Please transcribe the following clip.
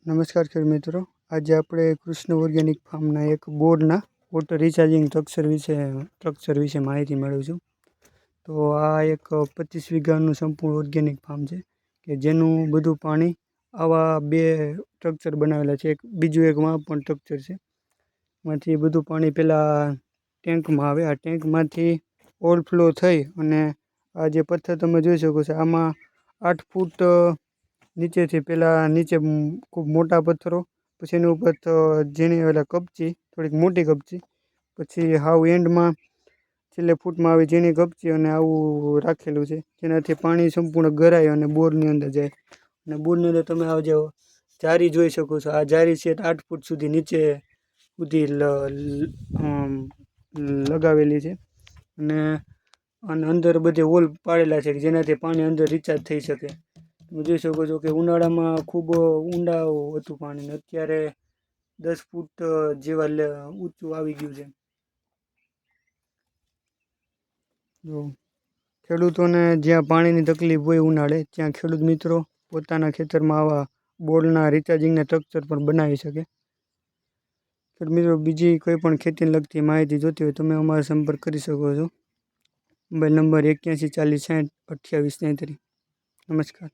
નમસ્કાર ખેડૂત મિત્રો, આજે આપણે કૃષ્ણ ઓર્ગેનિક ફાર્મના એક બોરના વોટર રિચાર્જિંગ સ્ટ્રક્ચર વિશે માહિતી મેળવીશું. તો આ એક 25 વીઘાનું સંપૂર્ણ ઓર્ગેનિક ફાર્મ છે કે જેનું બધું પાણી આવા બે સ્ટ્રક્ચર બનાવેલા છે. બીજું એકમાં પણ સ્ટ્રક્ચર છે. માંથી બધું પાણી પહેલાં ટેન્કમાં આવે. આ ટેન્કમાંથી ઓવરફ્લો થઈ અને આ જે પથ્થર તમે જોઈ શકો છો, આમાં 8 ફૂટ નીચેથી પહેલાં નીચે ખૂબ મોટા પથ્થરો, પછી એની ઉપર ઝીણી કપચી, થોડીક મોટી કપચી, પછી હાવ એન્ડમાં છેલ્લે ફૂટમાં આવી ઝીણી કપચી અને આવું રાખેલું છે, જેનાથી પાણી સંપૂર્ણ ગરાય અને બોરની અંદર જાય. અને બોરની અંદર તમે આ જે જારી જોઈ શકો છો, આ જારી છે 8 ફૂટ સુધી નીચે સુધી લગાવેલી છે. અને અંદર બધે હોલ પાડેલા છે જેનાથી પાણી અંદર રિચાર્જ થઈ શકે. તમે જોઈ શકો છો કે ઉનાળામાં ખૂબ ઊંડા હતું પાણી, અત્યારે 10 ફૂટ જેવા ઊંચું આવી ગયું છે. જો ખેડૂતોને જ્યાં પાણીની તકલીફ હોય ઉનાળે, ત્યાં ખેડૂત મિત્રો પોતાના ખેતરમાં આવા બોરના રિચાર્જિંગના સ્ટ્રક્ચર પણ બનાવી શકે. ખેડૂત મિત્રો, બીજી કોઈ પણ ખેતીને લગતી માહિતી જોતી હોય તમે અમારો સંપર્ક કરી શકો છો. Mobile number 81 40 60 28 33. નમસ્કાર.